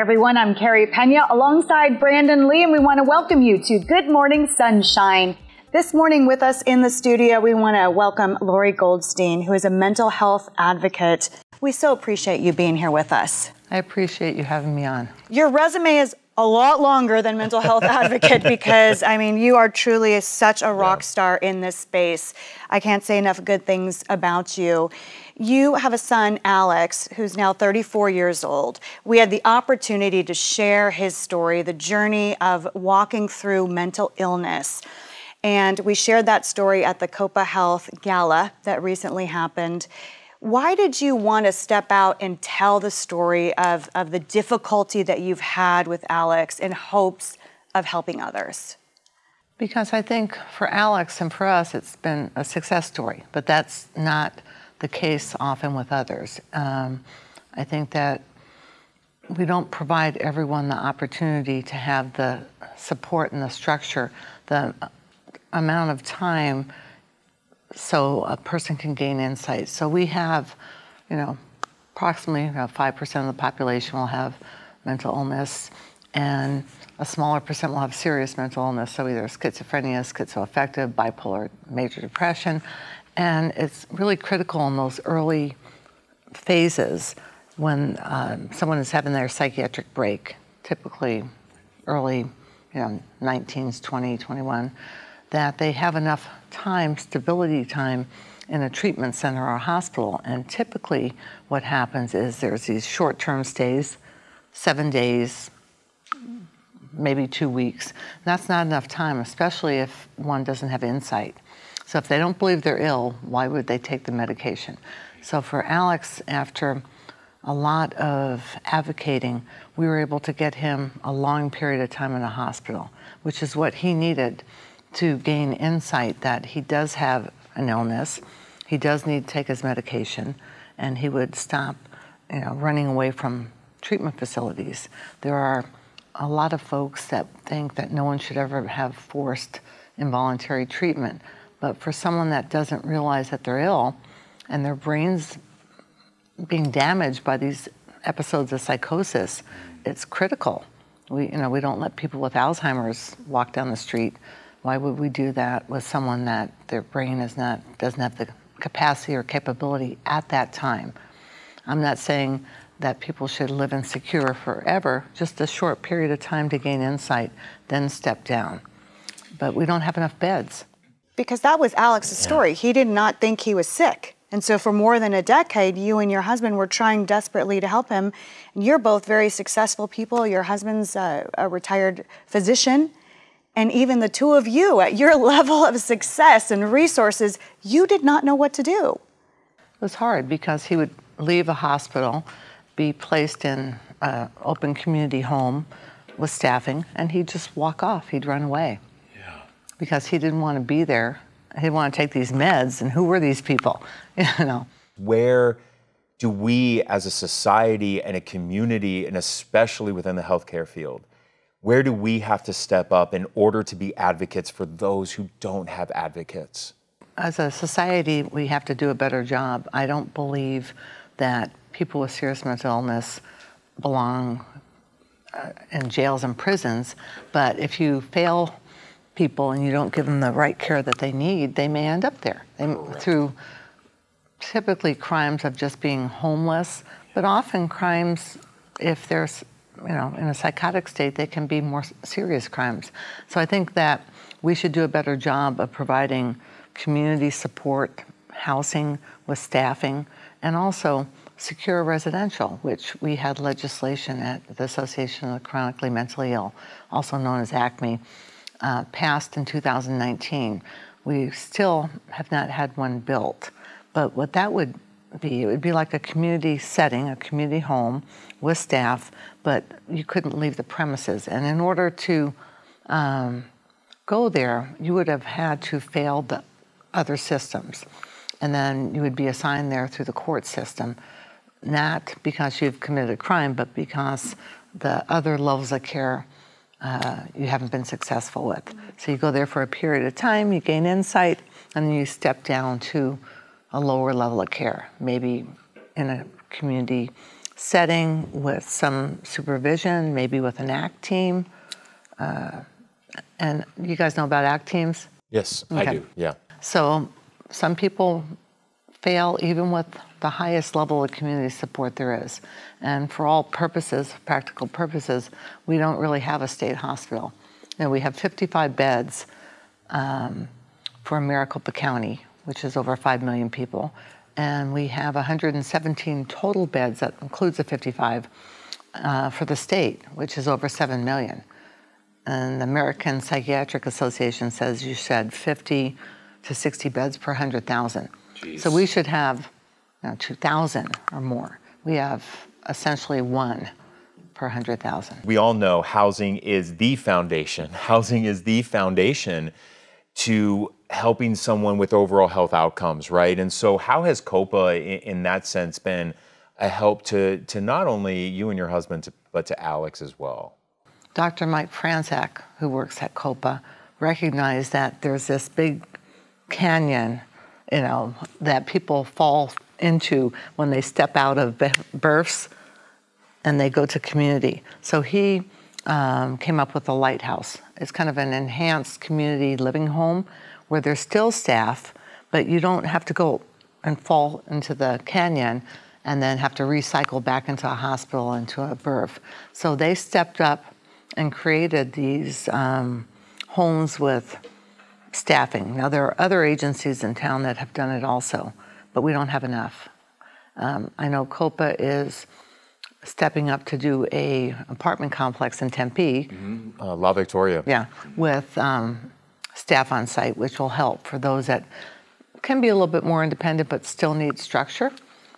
everyone. I'm Carey Pena alongside Brandon Lee, and we want to welcome you to Good Morning Sunshine. This morning with us in the studio, we want to welcome Laurie Goldstein, who is a mental health advocate. We so appreciate you being here with us. I appreciate you having me on. Your resume is a lot longer than mental health advocate because, I mean, you are truly such a rock star in this space. I can't say enough good things about you. You have a son, Alex, who's now 34 years old. We had the opportunity to share his story, the journey of walking through mental illness. And we shared that story at the Copa Health Gala that recently happened. Why did you want to step out and tell the story of the difficulty that you've had with Alex in hopes of helping others? Because I think for Alex and for us, it's been a success story, but that's not the case often with others. I think that we don't provide everyone the opportunity to have the support and the structure, the amount of time so a person can gain insight. So we have, approximately 5% of the population will have mental illness, and a smaller percent will have serious mental illness, so either schizophrenia, schizoaffective, bipolar, major depression. And it's really critical in those early phases when someone is having their psychiatric break, typically early, 19s, 20, 21, that they have enough time, stability time, in a treatment center or hospital. And typically what happens is there's these short-term stays, 7 days, maybe 2 weeks. And that's not enough time, especially if one doesn't have insight. So if they don't believe they're ill, why would they take the medication? So for Alex, after a lot of advocating, we were able to get him a long period of time in a hospital, which is what he needed to gain insight that he does have an illness, he does need to take his medication, and he would stop running away from treatment facilities. There are a lot of folks that think that no one should ever have forced involuntary treatment. But for someone that doesn't realize that they're ill and their brain's being damaged by these episodes of psychosis, it's critical. We don't let people with Alzheimer's walk down the street. Why would we do that with someone that their brain doesn't have the capacity or capability at that time? I'm not saying that people should live insecure forever, just a short period of time to gain insight, then step down. But we don't have enough beds. Because that was Alex's story. He did not think he was sick. And so for more than a decade, you and your husband were trying desperately to help him. And you're both very successful people. Your husband's a retired physician. And even the two of you, at your level of success and resources, you did not know what to do. It was hard because he would leave a hospital, be placed in an open community home with staffing, and he'd just walk off. He'd run away. Because he didn't want to be there. He didn't want to take these meds, and who were these people, Where do we as a society and a community, and especially within the healthcare field, where do we have to step up in order to be advocates for those who don't have advocates? As a society, we have to do a better job. I don't believe that people with serious mental illness belong in jails and prisons, but if you fail people and you don't give them the right care that they need, they may end up there through typically crimes of just being homeless, but often crimes, if they're in a psychotic state, they can be more serious crimes. So I think that we should do a better job of providing community support, housing with staffing, and also secure residential, which we had legislation at the Association of the Chronically Mentally Ill, also known as ACME, passed in 2019. We still have not had one built, but what that would be, it would be like a community setting, a community home with staff, but you couldn't leave the premises. And in order to go there, you would have had to fail the other systems. And then you would be assigned there through the court system, not because you've committed a crime, but because the other levels of care you haven't been successful with. So you go there for a period of time, you gain insight, and then you step down to a lower level of care, maybe in a community setting with some supervision, maybe with an ACT team. And you guys know about ACT teams? Yes, Okay. I do, yeah. So some people fail even with the highest level of community support there is. And for all purposes, practical purposes, we don't really have a state hospital. And we have 55 beds for Maricopa County, which is over 5 million people. And we have 117 total beds, that includes the 55, for the state, which is over 7 million. And the American Psychiatric Association says you should 50 to 60 beds per 100,000. So we should have 2,000 or more. We have essentially 1 per 100,000. We all know housing is the foundation. Housing is the foundation to helping someone with overall health outcomes, right? And so how has COPA in that sense been a help to not only you and your husband, but to Alex as well? Dr. Mike Franczak, who works at COPA, recognized that there's this big canyon, that people fall into when they step out of births and they go to community. So he came up with a lighthouse. It's kind of an enhanced community living home where there's still staff, but you don't have to go and fall into the canyon and then have to recycle back into a hospital, into a birth. So they stepped up and created these homes with staffing. Now, there are other agencies in town that have done it also, but we don't have enough. I know COPA is stepping up to do a apartment complex in Tempe. La Victoria. Yeah, with staff on site, which will help for those that can be a little bit more independent but still need structure.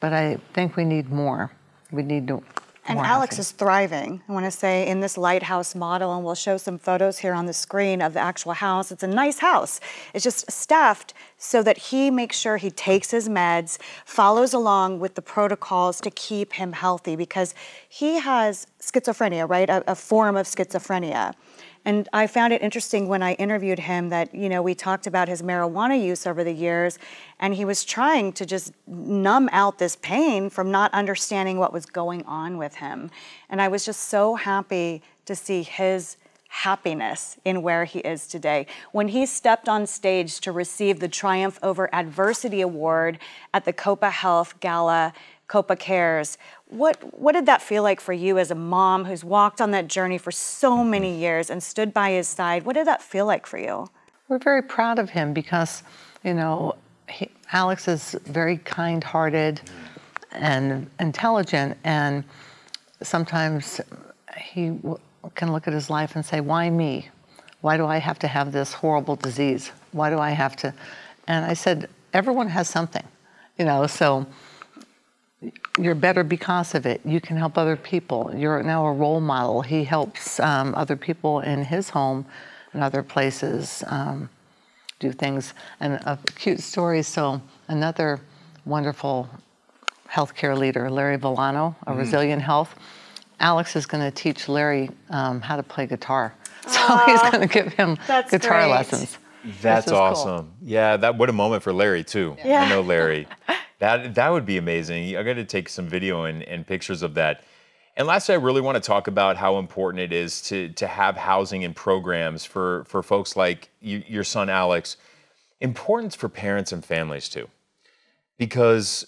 But I think we need more. We need more And Alex housing. is thriving, I want to say, in this lighthouse model, and we'll show some photos here on the screen of the actual house. It's a nice house. It's just staffed so that he makes sure he takes his meds, follows along with the protocols to keep him healthy, because he has schizophrenia, right? A form of schizophrenia. And I found it interesting when I interviewed him that, we talked about his marijuana use over the years, and he was trying to just numb out this pain from not understanding what was going on with him. And I was just so happy to see his happiness in where he is today. When he stepped on stage to receive the Triumph Over Adversity Award at the COPA Health Gala, COPA Cares, what did that feel like for you as a mom who's walked on that journey for so many years and stood by his side? What did that feel like for you? We're very proud of him because, Alex is very kind-hearted and intelligent, and sometimes he can look at his life and say, why me? Why do I have to have this horrible disease? Why do I have to? And I said, everyone has something, so you're better because of it. You can help other people. You're now a role model. He helps other people in his home and other places do things. And a cute story, so another wonderful healthcare leader, Larry Buono, of Resilient Health. Alex is going to teach Larry how to play guitar. So he's going to give him guitar lessons. That's awesome. Cool. Yeah, what a moment for Larry too. Yeah. I know Larry. That would be amazing. I got to take some video and pictures of that. And lastly, I really want to talk about how important it is to have housing and programs for folks like your son Alex. Important for parents and families too, because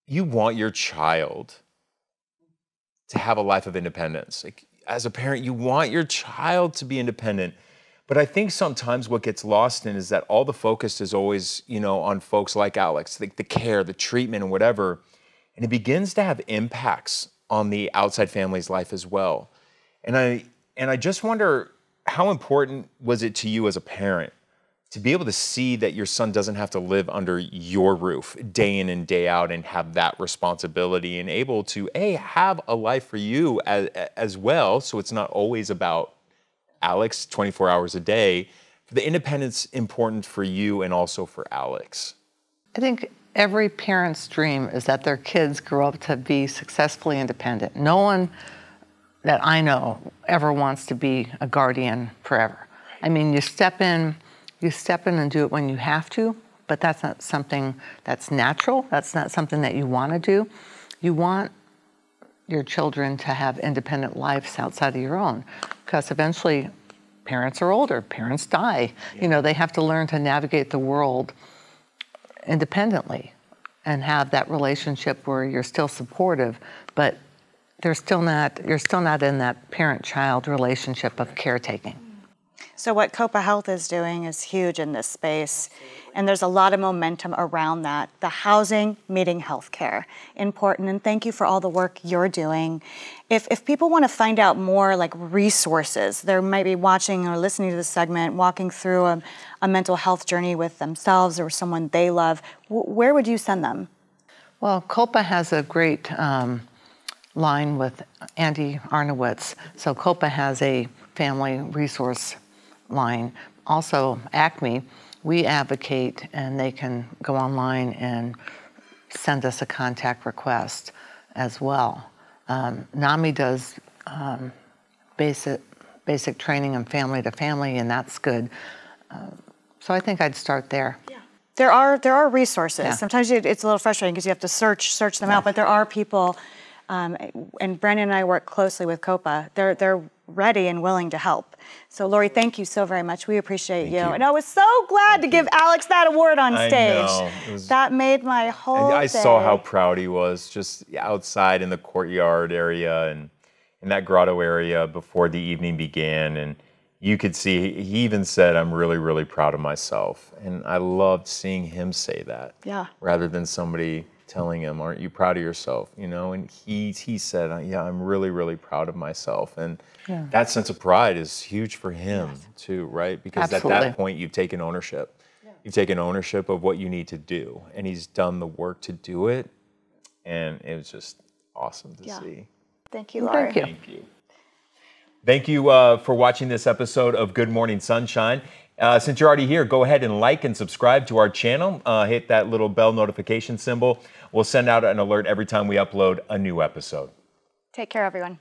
you want your child to have a life of independence. Like, as a parent, you want your child to be independent. But I think sometimes what gets lost in is that all the focus is always, on folks like Alex, the care, the treatment, and whatever. And it begins to have impacts on the outside family's life as well. And I just wonder, how important was it to you as a parent to be able to see that your son doesn't have to live under your roof day in and day out and have that responsibility, and able to, have a life for you as well, so it's not always about Alex 24 hours a day. The independence important for you and also for Alex. I think every parent's dream is that their kids grow up to be successfully independent. No one that I know ever wants to be a guardian forever. I mean, you step in and do it when you have to, but that's not something that's natural. That's not something that you want to do. You want your children to have independent lives outside of your own, because eventually parents are older, parents die. You know, they have to learn to navigate the world independently and have that relationship where you're still supportive, but you're still not in that parent-child relationship of caretaking. So what Copa Health is doing is huge in this space, and there's a lot of momentum around that. The housing meeting healthcare, important, and thank you for all the work you're doing. If people want to find out more, like resources, they might be watching or listening to this segment, walking through a mental health journey with themselves or someone they love, where would you send them? Well, Copa has a great line with Andy Arnowitz. So Copa has a family resource line. Also, ACME, we advocate, and they can go online and send us a contact request as well. NAMI does basic training and family to family, and that's good. So I think I'd start there. Yeah. There are resources. Yeah. Sometimes it's a little frustrating because you have to search them out, but there are people, and Brandon and I work closely with Copa. They're ready and willing to help. So Laurie, thank you so very much. We appreciate you. And I was so glad to give Alex that award on stage. I know. That made my whole I day. saw how proud he was just outside in the courtyard area and in that grotto area before the evening began. And you could see, he even said, I'm really, really proud of myself. And I loved seeing him say that. Yeah. Rather than somebody telling him, aren't you proud of yourself? You know, and he said, yeah, I'm really, really proud of myself. And that sense of pride is huge for him too, right? Because at that point, you've taken ownership. Yeah. You've taken ownership of what you need to do. And he's done the work to do it. And it was just awesome to see. Thank you, Laurie. Thank you. Thank you. Thank you for watching this episode of Good Morning Sunshine. Since you're already here, go ahead and like and subscribe to our channel. Hit that little bell notification symbol. We'll send out an alert every time we upload a new episode. Take care, everyone.